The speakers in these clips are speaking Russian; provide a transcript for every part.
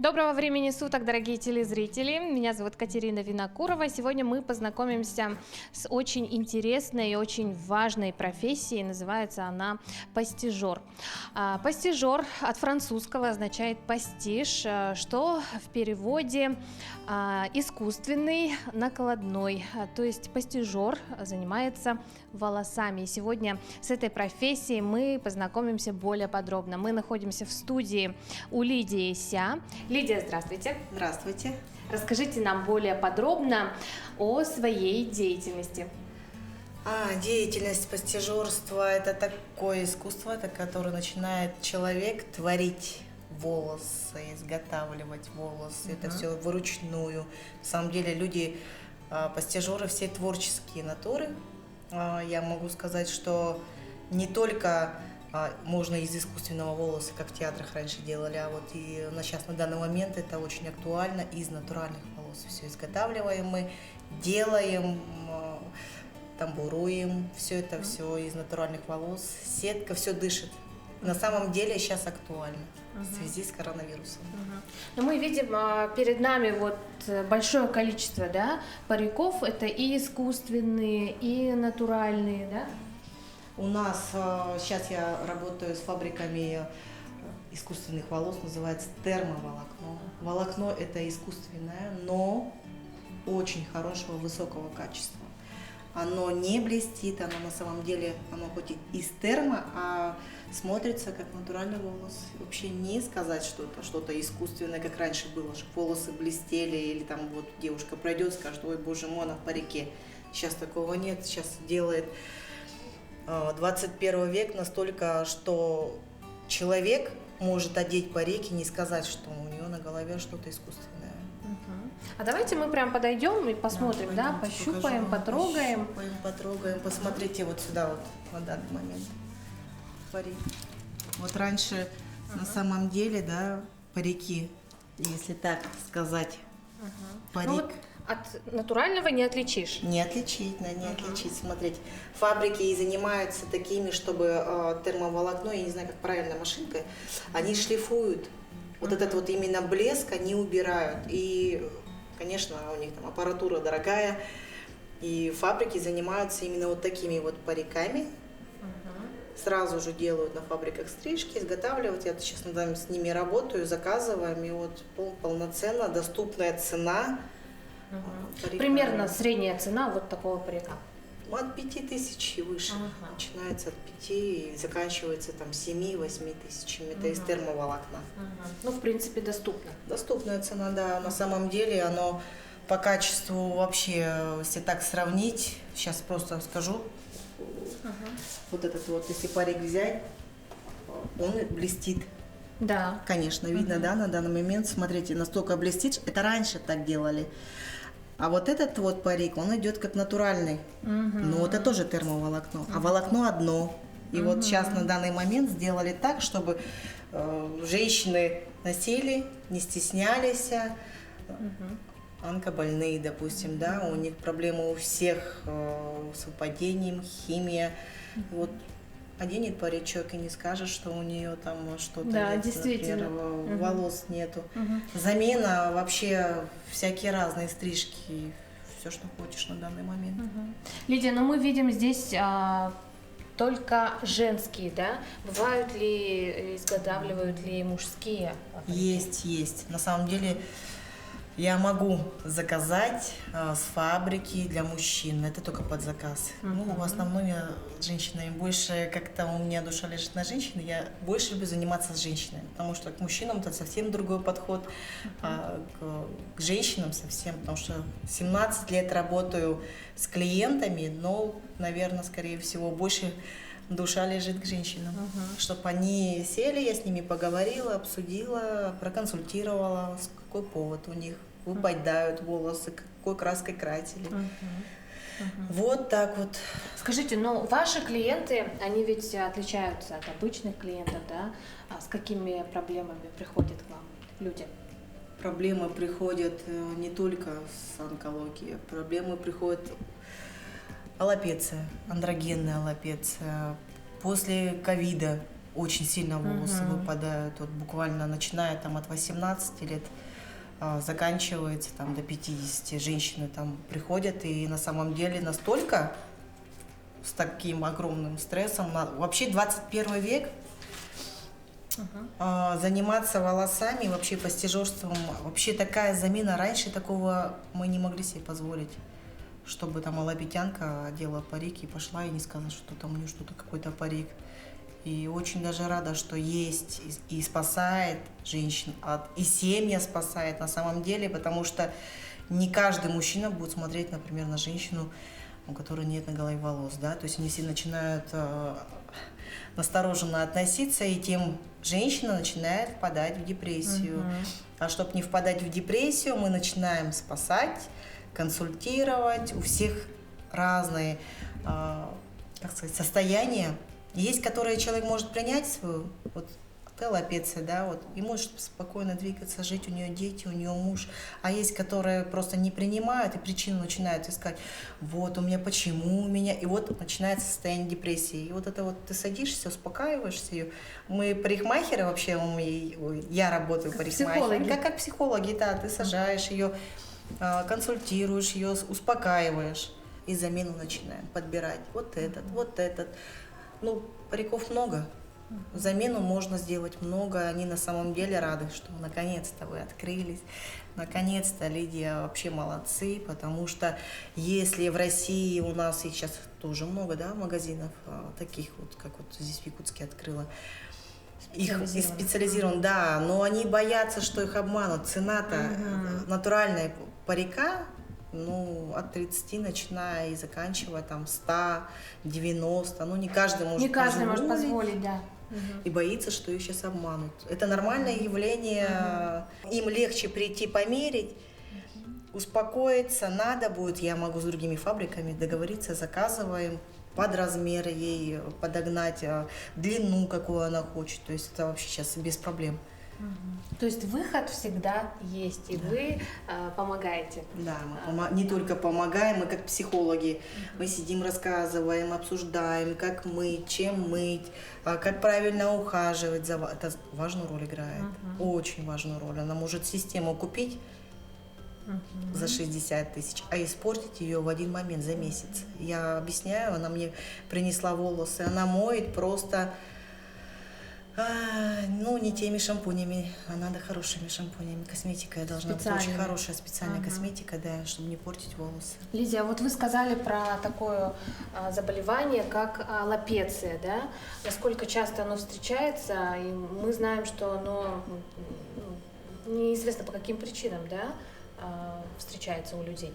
Доброго времени суток, дорогие телезрители. Меня зовут Катерина Винокурова. Сегодня мы познакомимся с очень интересной и очень важной профессией. Называется она пастижер. Пастижер от французского означает пастиж, что в переводе искусственный, накладной. То есть пастижер занимается волосами. И сегодня с этой профессией мы познакомимся более подробно. Мы находимся в студии у Лидии Ся. Лидия, здравствуйте. Здравствуйте. Расскажите нам более подробно о своей деятельности. Деятельность пастижерства – это такое искусство, которое начинает человек творить волосы, изготавливать волосы. Это все вручную. На самом деле люди, пастижеры, все творческие натуры. Я могу сказать, что не только можно из искусственного волоса, как в театрах раньше делали, а вот и сейчас на данный момент это очень актуально, из натуральных волос все изготавливаем мы, делаем, тамбуруем, все это все из натуральных волос, сетка, все дышит. На самом деле сейчас актуально в связи с коронавирусом. Но мы видим перед нами вот большое количество, да, париков, это и искусственные, и натуральные, да? У нас сейчас я работаю с фабриками искусственных волос, называется термоволокно. Волокно это искусственное, но очень хорошего, высокого качества. Оно не блестит, оно на самом деле, оно хоть и из термо, а смотрится как натуральный волос. Вообще не сказать что-то искусственное, как раньше было, чтобы волосы блестели, или там вот девушка пройдет, скажет: ой, боже мой, она в парике. Сейчас такого нет, сейчас делает 21 век настолько, что человек может одеть парик и не сказать, что у нее на голове что-то искусственное. А давайте мы прям подойдем и посмотрим, да, пощупаем, потрогаем. Потрогаем. Посмотрите вот сюда вот на данный момент парик. Вот раньше на самом деле, да, парики, если так сказать, парик. Ну, вот от натурального не отличишь. Не отличить, не отличить. Смотрите, фабрики и занимаются такими, чтобы термоволокно, я не знаю, как правильно, машинкой, они шлифуют. Вот этот вот именно блеск они убирают. И, конечно, у них там аппаратура дорогая. И фабрики занимаются именно вот такими вот париками. Сразу же делают на фабриках стрижки, изготавливают. Я сейчас с ними работаю, заказываем. И вот полноценно доступная цена. Примерно средняя цена вот такого парика. От 5000 и выше. Начинается от 5 и заканчивается там 7-8 тысячами. Это из термоволокна. Ну, в принципе, доступно. Доступная цена, да. На самом деле оно по качеству вообще, если так сравнить, сейчас просто скажу. Вот этот вот, если парик взять, он блестит. Да. Конечно, видно, да, на данный момент. Смотрите, настолько блестит. Это раньше так делали. А вот этот вот парик, он идет как натуральный. Но это тоже термоволокно. А волокно одно. И вот сейчас на данный момент сделали так, чтобы женщины носили, не стеснялись. Онкобольные, допустим, да, у них проблемы у всех с выпадением, химия. Вот оденет паричок и не скажет, что у нее там что-то нет, действительно. Например, волос нету. Замена вообще всякие разные стрижки, все, что хочешь на данный момент. Лидия, но мы видим здесь только женские, да? Бывают ли, изготавливают ли мужские? Есть. На самом деле я могу заказать с фабрики для мужчин, это только под заказ. Ну, в основном я женщинами больше, как-то у меня душа лежит на женщины, я больше люблю заниматься с женщинами, потому что к мужчинам это совсем другой подход, а к женщинам совсем, потому что 17 лет работаю с клиентами, но, наверное, скорее всего, больше душа лежит к женщинам, чтобы они сели, я с ними поговорила, обсудила, проконсультировала, с какой повод у них выпадают волосы, какой краской красили. Вот так вот. Скажите, но ваши клиенты, они ведь отличаются от обычных клиентов, да? А с какими проблемами приходят к вам люди? Проблемы приходят не только с онкологией, проблемы приходят аллопеция, андрогенная аллопеция. После ковида очень сильно волосы выпадают, вот буквально начиная там от 18 лет, заканчивается там до 50, женщины там приходят и на самом деле настолько с таким огромным стрессом, вообще 21 век, заниматься волосами, вообще постижерством, вообще такая замена, раньше такого мы не могли себе позволить, чтобы там алабитянка одела парик и пошла и не сказала, что там у нее что-то какой-то парик. И очень даже рада, что есть и спасает женщин, и семья спасает на самом деле, потому что не каждый мужчина будет смотреть, например, на женщину, у которой нет на голове волос, да, то есть они все начинают настороженно относиться, и тем женщина начинает впадать в депрессию. А чтобы не впадать в депрессию, мы начинаем спасать, консультировать, у всех разные, как сказать, состояния. Есть, которые человек может принять свою, вот аллопеция, да, вот, и может спокойно двигаться, жить, у нее дети, у нее муж. А есть, которые просто не принимают и причину начинают искать. Вот у меня, почему у меня, и вот начинается состояние депрессии. И вот это вот ты садишься, успокаиваешься ее. Мы парикмахеры вообще, я работаю парикмахером, как психологи, да, ты сажаешь ее, консультируешь ее, успокаиваешь. И замену начинаем подбирать. Вот этот. Ну, париков много. Замену можно сделать много. Они на самом деле рады, что наконец-то вы открылись. Наконец-то, Лидия, вообще молодцы, потому что если в России у нас их сейчас тоже много, да, магазинов таких вот, как вот здесь в Якутске открыла, их специализирован, да, но они боятся, что их обманут. Цена-то натуральная парика, ну, от 30 начиная и заканчивая там 100, 90, ну, не каждый может позволить, да. И боится, что их сейчас обманут. Это нормальное явление, им легче прийти померить, успокоиться, надо будет, я могу с другими фабриками договориться, заказываем, под размер ей подогнать, длину, какую она хочет, то есть это вообще сейчас без проблем. То есть выход всегда есть, и вы помогаете. Да, мы не только помогаем, мы как психологи. Мы сидим, рассказываем, обсуждаем, как мыть, чем мыть, как правильно ухаживать. Это важную роль играет, очень важную роль. Она может систему купить за 60 тысяч, а испортить ее в один момент, за месяц. Я объясняю, она мне принесла волосы, она моет просто... ну, не теми шампунями, а надо хорошими шампунями. Косметика должна быть очень хорошая, специальная косметика, да, чтобы не портить волосы. Лидия, вот вы сказали про такое заболевание, как аллопеция, да? Насколько часто оно встречается, и мы знаем, что оно неизвестно по каким причинам, да, встречается у людей.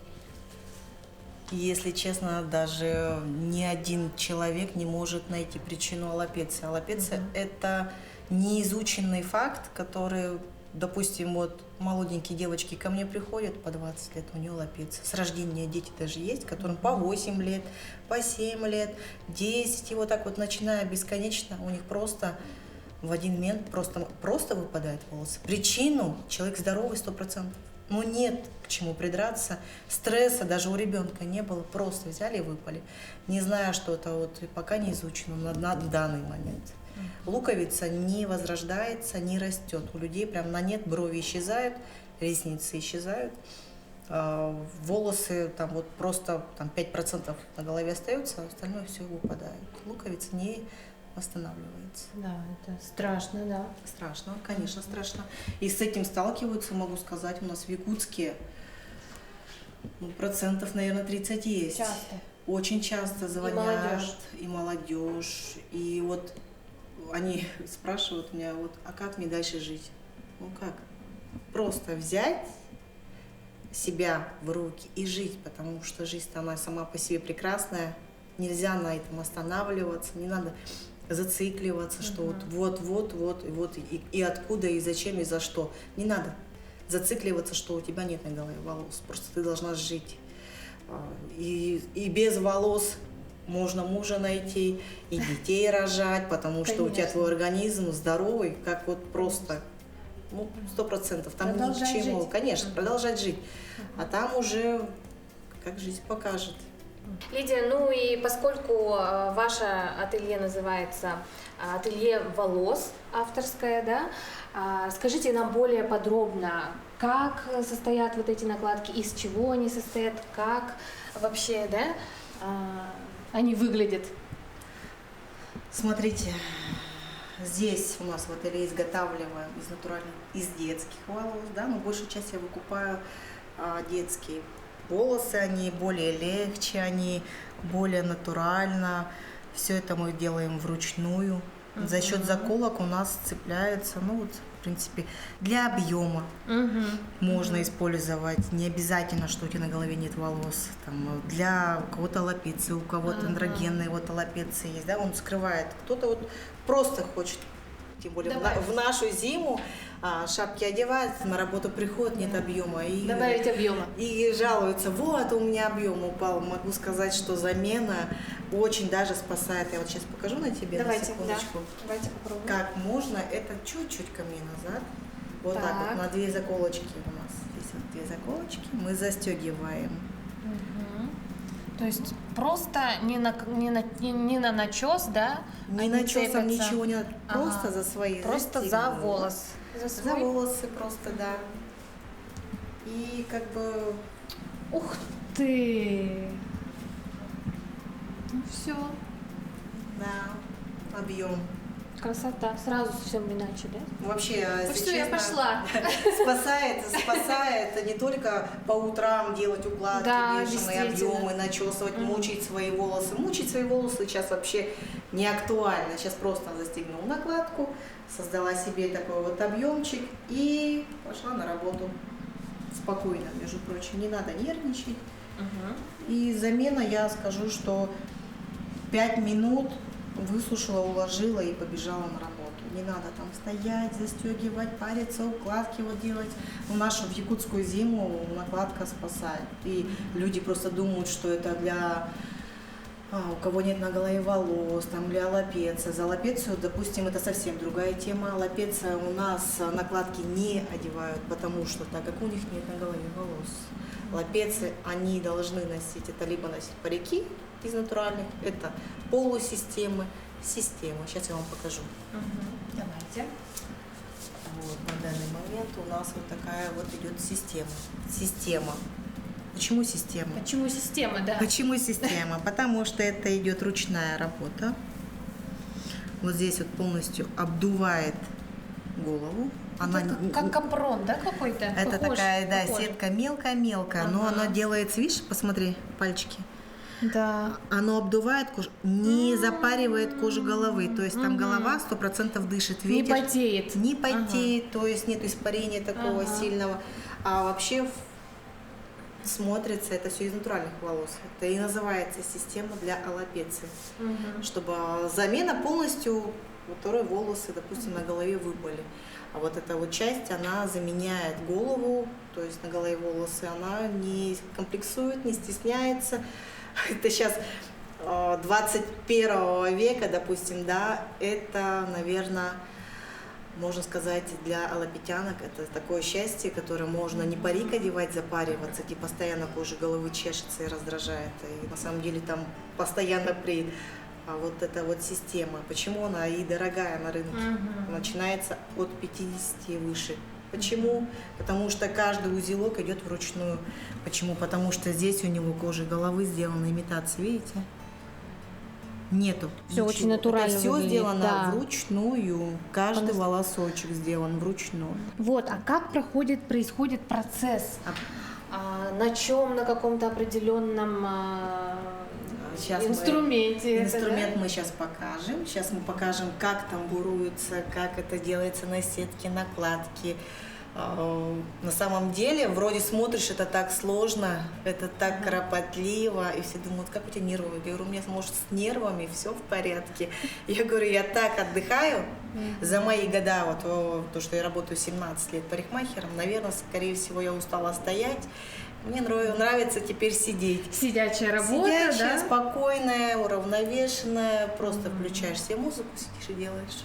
Если честно, даже ни один человек не может найти причину аллопеции. Аллопеция – это неизученный факт, который, допустим, вот молоденькие девочки ко мне приходят по 20 лет, у нее аллопеция. С рождения дети даже есть, которым по 8 лет, по 7 лет, 10, и вот так вот начиная бесконечно, у них просто в один момент просто выпадают волосы. Причину человек здоровый 100%. Ну, нет к чему придраться. Стресса даже у ребенка не было. Просто взяли и выпали. Не зная, что это вот пока не изучено на данный момент. Луковица не возрождается, не растет. У людей прям на нет, брови исчезают, ресницы исчезают. Волосы там вот просто там 5% на голове остается, а остальное все выпадает. Луковица не восстанавливается. Да, это страшно, да. Страшно, конечно, страшно. И с этим сталкиваются, могу сказать, у нас в Якутске процентов, наверное, 30 есть. Часто. Очень часто звонят. И молодежь. И вот они спрашивают меня, вот, а как мне дальше жить? Ну как? Просто взять себя в руки и жить, потому что жизнь она сама по себе прекрасная. Нельзя на этом останавливаться, не надо зацикливаться, что вот, и откуда, и зачем, и за что. Не надо зацикливаться, что у тебя нет на голове волос. Просто ты должна жить. И без волос можно мужа найти, и детей рожать, потому что у тебя твой организм здоровый, как вот просто, 100%. Там ни к чему. Конечно, продолжать жить. А там уже как жизнь покажет. Лидия, ну и поскольку ваше ателье называется ателье волос авторское, да, скажите нам более подробно, как состоят вот эти накладки, из чего они состоят, как вообще, да, они выглядят? Смотрите, здесь у нас в ателье изготавливаем из натуральных, из детских волос, да, но большую часть я выкупаю детские волосы, они более легче, они более натурально. Все это мы делаем вручную. За счет заколок у нас цепляются, ну вот, в принципе, для объема можно использовать. Не обязательно, что у тебя на голове нет волос. Там, для у кого-то лапеции, у кого-то андрогенные вот лапеции есть, да, он скрывает. Кто-то вот просто хочет, тем более в нашу зиму, шапки одевают, на работу приходят, нет объема. И, добавить объема. И жалуются, вот у меня объем упал. Могу сказать, что замена очень даже спасает. Я вот сейчас покажу на тебе, давайте, на секундочку. Да. Давайте попробуем. Как можно, это чуть-чуть ко мне назад. Вот так вот, на 2 заколочки у нас. Здесь вот 2 заколочки. Мы застегиваем. То есть просто не на начес, да? Не начесом, ничего не надо, просто за свои. Просто за волос. За волосы просто, да. И как бы... Ух ты! Ну все. Да, объем. Красота. Сразу совсем иначе, да? Вообще, ну что, я пошла. Спасает не только по утрам делать укладки, да, бешеные объемы, начесывать, мучить свои волосы. Мучить свои волосы сейчас вообще не актуально. Сейчас просто застегнула накладку, создала себе такой вот объемчик и пошла на работу. Спокойно, между прочим, не надо нервничать. И замена, я скажу, что 5 минут высушила, уложила и побежала на работу. Не надо там стоять, застегивать, париться, укладки вот делать. В нашу в якутскую зиму накладка спасает. И люди просто думают, что это для у кого нет на голове волос, там для лапеции. За лапецию, допустим, это совсем другая тема. Лапеция у нас накладки не одевают, потому что так как у них нет на голове волос. Лапецы они должны носить, это либо носить парики из натуральных, это полусистемы, системы. Сейчас я вам покажу. Давайте. Вот, на данный момент у нас вот такая вот идет система. Почему система? Почему система, да? Почему система? Потому что это идет ручная работа. Вот здесь вот полностью обдувает голову. Она как капрон, да, какой-то? Это похож, такая, да, похож. Сетка мелкая-мелкая, но она делается, видишь, посмотри, пальчики. Да. Оно обдувает кожу, не запаривает кожу головы, то есть там голова 100% дышит, ветер. Не потеет. Не потеет, то есть нет испарения такого сильного, а вообще смотрится это все из натуральных волос. Это и называется система для аллопеции, чтобы замена полностью, которые волосы, допустим, на голове выпали. А вот эта вот часть, она заменяет голову, то есть на голове волосы, она не комплексует, не стесняется. Это сейчас 21 века, допустим, да, это, наверное, можно сказать, для аллопетянок это такое счастье, которое можно не парик одевать, запариваться, где постоянно кожа головы чешется и раздражает. И на самом деле там постоянно преет. А вот эта вот система, почему она и дорогая на рынке, начинается от 50 и выше. Почему? Потому что каждый узелок идет вручную. Почему? Потому что здесь у него кожа головы сделана имитация, видите? Нету. Все ничего. Очень натурально. Это все выглядит, сделано да. вручную. Каждый волосочек сделан вручную. Вот, а как происходит процесс? На чем, на каком-то определенном инструменте? Инструмент мы сейчас покажем. Сейчас мы покажем, как тамбуруется, как это делается на сетке, накладки. На самом деле, вроде смотришь, это так сложно, это так кропотливо, и все думают, как у тебя нервы? Я говорю, у меня, может, с нервами все в порядке. Я говорю, я так отдыхаю за мои года, вот то, что я работаю 17 лет парикмахером, наверное, скорее всего, я устала стоять. Мне нравится теперь сидеть. Сидячая работа, Сидячая, да? спокойная, уравновешенная, просто включаешь себе музыку, сидишь и делаешь.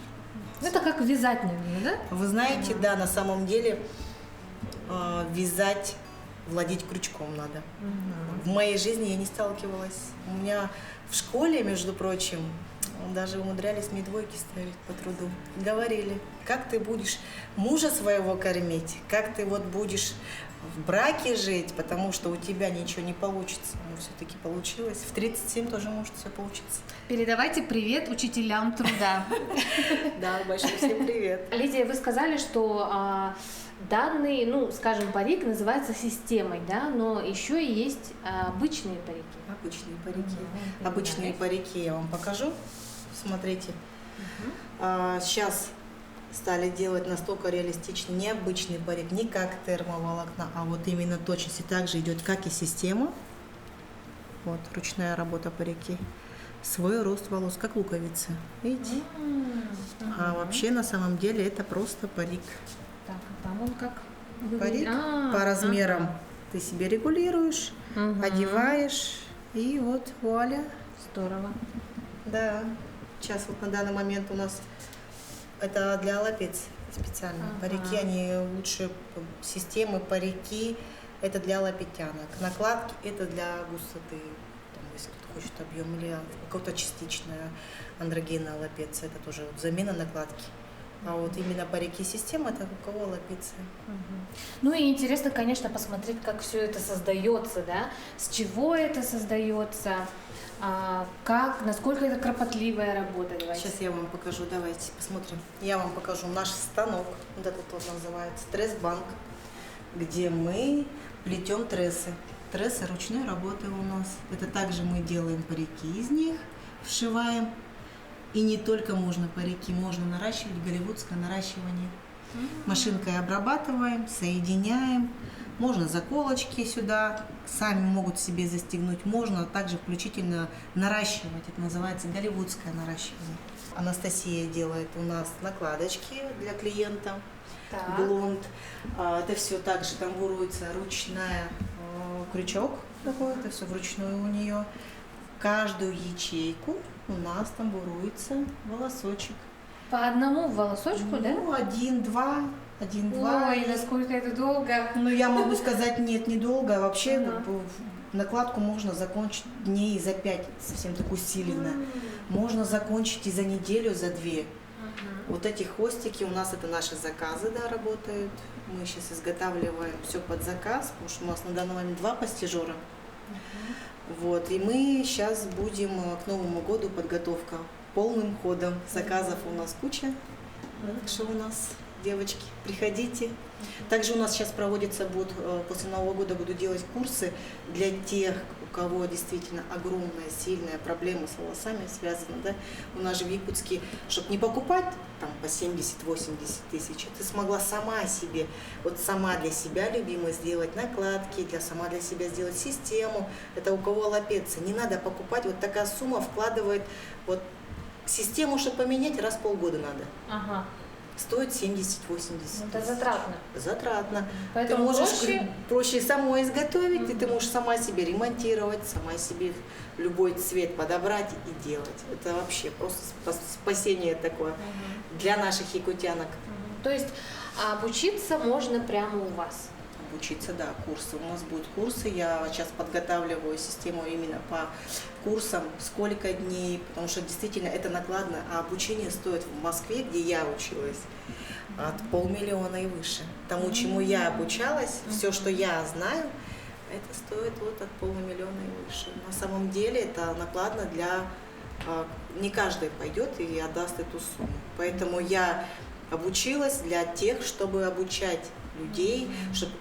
Это как вязать, наверное, да? Вы знаете, да, на самом деле вязать владеть крючком надо. В моей жизни я не сталкивалась. У меня в школе, между прочим, даже умудрялись мне двойки ставить по труду. Говорили, как ты будешь мужа своего кормить, как ты вот будешь в браке жить, потому что у тебя ничего не получится. Но все-таки получилось. В 37 тоже может все получиться. Передавайте привет учителям труда. Да, большой всем привет. Лидия, вы сказали, что данный, ну, скажем, парик называется системой, да, но еще и есть обычные парики. Обычные парики. Обычные парики я вам покажу. Смотрите. Сейчас стали делать настолько реалистичный, необычный парик, не как термоволокна, а вот именно точности также идет, как и система. Вот, ручная работа парики. Свой рост волос, как луковицы. Видите? А вообще, на самом деле, это просто парик. Так, а там он как? Парик по размерам ты себе регулируешь, одеваешь, и вот вуаля. Здорово. Да. Сейчас вот на данный момент у нас это для лапец специально. Парики, они лучше системы, парики, это для лапетянок. Накладки это для густоты. Там, если кто хочет объем или какого-то частичная андрогенная лапеция, это тоже вот замена накладки. А вот именно парики системы это у кого лапеция. Ну и интересно, конечно, посмотреть, как все это создается, да, с чего это создается. Как, насколько это кропотливая работа? Давайте. Сейчас я вам покажу, давайте посмотрим. Я вам покажу наш станок, вот этот вот называется тресс-банк, где мы плетем трессы. Трессы ручной работы у нас. Это также мы делаем парики из них, вшиваем. И не только можно парики, можно наращивать, голливудское наращивание. Машинкой обрабатываем, соединяем. Можно заколочки сюда, сами могут себе застегнуть. Можно также включительно наращивать. Это называется голливудское наращивание. Анастасия делает у нас накладочки для клиента. Блонд. Это все также тамбуруется ручная крючок такой. Это все вручную у нее. В каждую ячейку у нас тамбуруется волосочек. По одному волосочку, да? Ну, один-два. Ой, насколько это долго. Ну, я могу сказать, нет, недолго. Вообще накладку можно закончить дней за 5, совсем так усиленно. Можно закончить и за неделю, за 2. Вот эти хвостики у нас, это наши заказы, да, работают. Мы сейчас изготавливаем все под заказ, потому что у нас на данный момент 2 постижера. Вот, и мы сейчас будем к Новому году подготовка полным ходом. Заказов у нас куча. Так что у нас, девочки, приходите. Также у нас сейчас проводится, после Нового года буду делать курсы для тех, у кого действительно огромная, сильная проблема с волосами связана. Да? У нас же в Якутске, чтобы не покупать там по 70-80 тысяч, ты смогла сама себе, вот сама для себя, любимая, сделать накладки, сама для себя сделать систему. Это у кого лапеция. Не надо покупать, вот такая сумма вкладывает, вот систему, чтобы поменять, раз в полгода надо. Стоит 70-80. Это затратно. Затратно. Поэтому ты можешь проще самой изготовить, и ты можешь сама себе ремонтировать, сама себе любой цвет подобрать и делать. Это вообще просто спасение такое для наших якутянок. То есть обучиться можно прямо у вас? Обучиться, да, курсы. У нас будут курсы. Я сейчас подготавливаю систему именно по курсам, сколько дней, потому что действительно это накладно, а обучение стоит в Москве, где я училась, от 500 000 и выше. Тому, чему я обучалась, все, что я знаю, это стоит вот от 500 000 и выше. На самом деле это накладно для... Не каждый пойдет и отдаст эту сумму. Поэтому я обучилась для тех, чтобы обучать людей, чтобы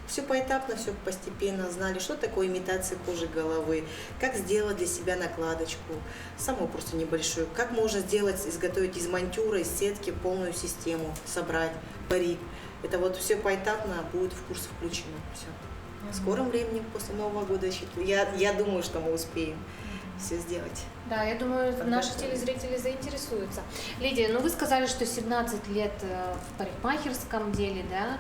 все поэтапно, все постепенно знали, что такое имитация кожи головы, как сделать для себя накладочку, самую просто небольшую, как можно сделать, изготовить из монтюра, из сетки полную систему, собрать парик. Это вот все поэтапно будет в курс включено. Все. В скором времени, после Нового года, я думаю, что мы успеем все сделать. Да, я думаю, наши телезрители заинтересуются. Лидия, ну вы сказали, что 17 лет в парикмахерском деле, да?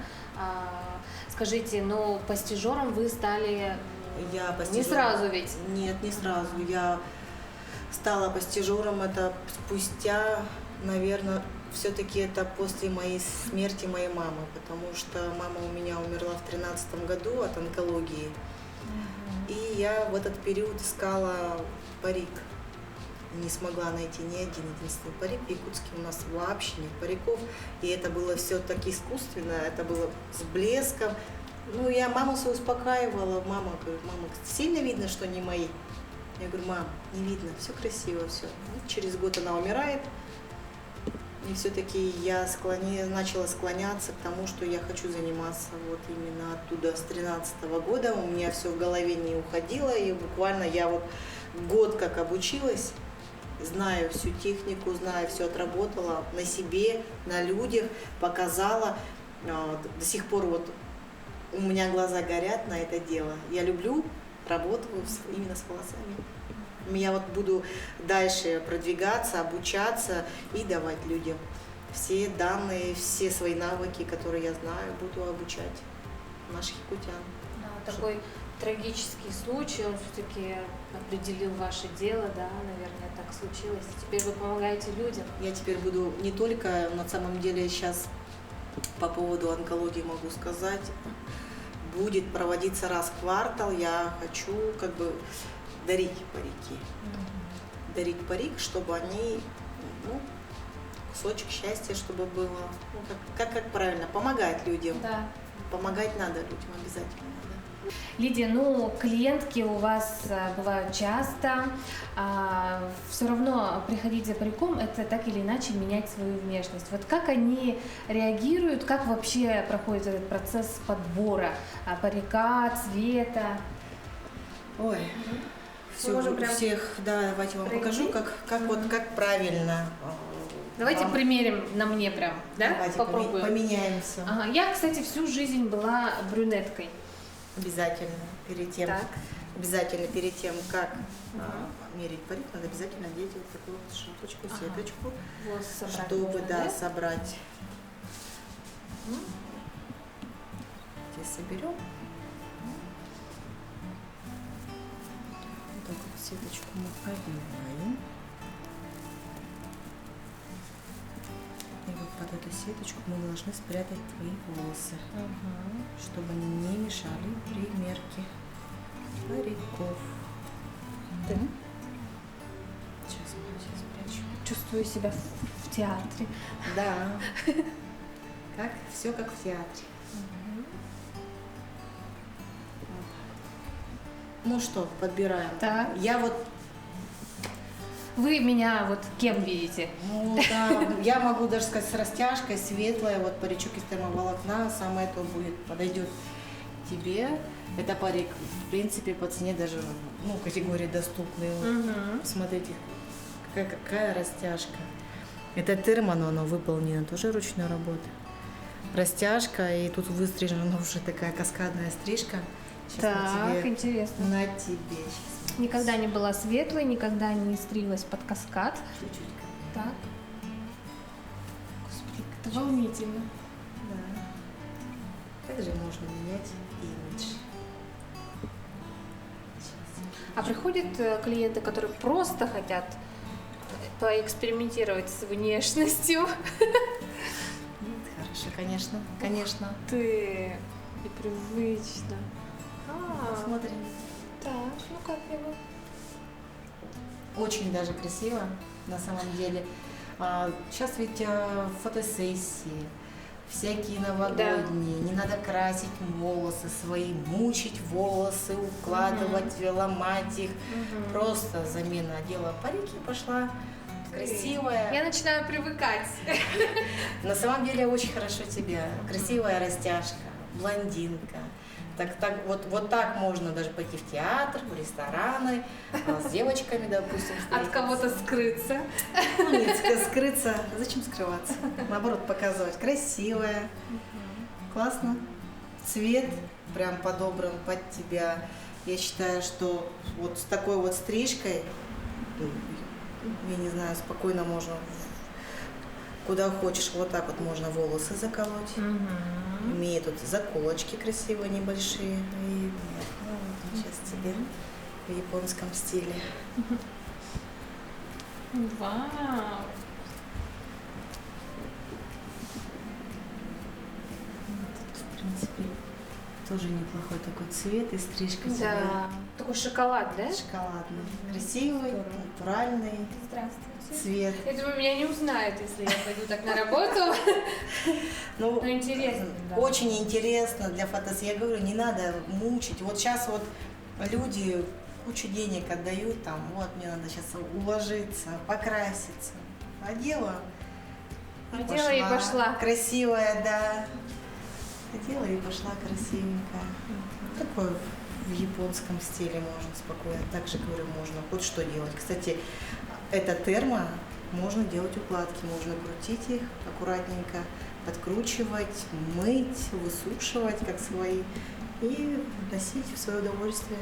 Скажите, но постижером вы стали не сразу ведь? Нет, не сразу. Я стала постижером это спустя, наверное, все-таки это после моей смерти моей мамы, потому что мама у меня умерла в 2013 году от онкологии. И я в этот период искала парик. Не смогла найти ни один единственный парик. В Якутске у нас вообще нет париков. И это было все так искусственно, это было с блеском. Ну, я маму свою успокаивала. Мама говорит, мама, сильно видно, что не мои? Я говорю, мам, не видно, все красиво, все. Через год она умирает. И все-таки я начала склоняться к тому, что я хочу заниматься вот именно оттуда, с 2013 года. У меня все в голове не уходило. И буквально я вот год как обучилась, знаю всю технику, знаю, все отработала на себе, на людях, показала. До сих пор вот у меня глаза горят на это дело. Я люблю работу именно с волосами. Я вот буду дальше продвигаться, обучаться и давать людям все данные, все свои навыки, которые я знаю, буду обучать наших якутян. Да, такой трагический случай, он все-таки определил ваше дело, да, наверное, так случилось. Теперь вы помогаете людям. Я теперь буду не только, на самом деле, сейчас по поводу онкологии могу сказать, будет проводиться раз в квартал, я хочу как бы дарить парики. Дарить парик, чтобы они, ну, кусочек счастья, чтобы было, ну, как правильно, помогать людям. Да. Помогать надо людям обязательно. Да. Лидия, ну, клиентки у вас бывают часто, все равно приходить за париком – это так или иначе менять свою внешность. Вот как они реагируют, как вообще проходит этот процесс подбора парика, цвета? Ой, все, всех, да, давайте вам покажу, как правильно. Давайте примерим на мне прям, да? Давайте попробуем. Поменяемся. Ага. Я, кстати, всю жизнь была брюнеткой. Обязательно перед тем, как мерить парик, надо обязательно надеть вот такую вот шапочку, сеточку, чтобы собрать. Здесь соберем. Вот так вот сеточку мы одеваем. И вот под эту сеточку мы должны спрятать твои волосы, чтобы они не мешали примерке париков. Да. Сейчас мы здесь спрячем. Чувствую себя в театре. Да. Все как в театре. Ну что, подбираем. Так. Я вот. Вы меня вот кем видите? Ну да, я могу даже сказать с растяжкой, светлая, вот паричок из термоволокна, самое то будет, подойдет тебе. Это парик, в принципе, по цене даже, ну, категории доступные. Посмотрите, какая растяжка. Это термо, но оно выполнено тоже ручной работы. Растяжка, и тут выстрижена уже такая каскадная стрижка. Сейчас Так, интересно. На тебе сейчас. Никогда не была светлой, никогда не стриглась под каскад. Чуть-чуть. Так. Господи, это волнительно. Да. Также можно менять имидж. А приходят клиенты, которые просто хотят поэкспериментировать с внешностью. Хорошо, конечно, конечно. Ты непривычно. Смотри. Так, ну как его? Очень даже красиво, на самом деле. Сейчас ведь фотосессии, всякие новогодние, не надо красить волосы свои, мучить волосы, укладывать, ломать их. Просто замена одела парики, пошла красивая. Я начинаю привыкать. На самом деле очень хорошо тебе. Красивая растяжка, блондинка. Вот так можно даже пойти в театр, в рестораны, с девочками, допустим, встретиться. От кого-то скрыться. Ну, нет, скрыться. Зачем скрываться? Наоборот, показывать. Красивая. Классно. Цвет прям подобран под тебя. Я считаю, что вот с такой вот стрижкой, я не знаю, спокойно можно куда хочешь, вот так вот можно волосы заколоть. Имеет тут заколочки красивые, небольшие. И вот, сейчас тебе в японском стиле. Вау! принципе, тоже неплохой такой цвет и стрижка тебе Да, такой шоколад, да? шоколадный. Красивый, натуральный Здравствуйте. цвет. Я думаю, меня не узнают, если я пойду так на работу. Ну, Ну, интересно, да. очень интересно для фотосъемки. Я говорю, не надо мучить. Вот сейчас вот люди кучу денег отдают, там, вот мне надо сейчас уложиться, покраситься. Одела и пошла. Красивая, да. Одела и пошла красивенькая. Такое в японском стиле можно спокойно. Также, говорю, можно. Вот что делать. Кстати, это термо, можно делать укладки, можно крутить их аккуратненько, подкручивать, мыть, высушивать, как свои, и носить в свое удовольствие.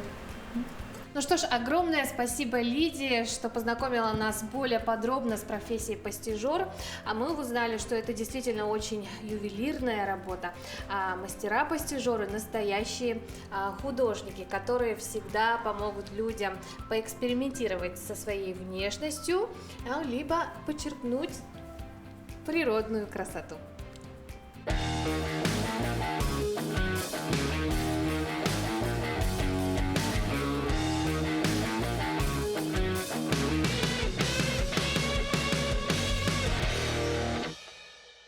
Ну что ж, огромное спасибо Лидии, что познакомила нас более подробно с профессией пастижер. А мы узнали, что это действительно очень ювелирная работа. А мастера-пастижеры настоящие художники, которые всегда помогут людям поэкспериментировать со своей внешностью, либо подчеркнуть природную красоту.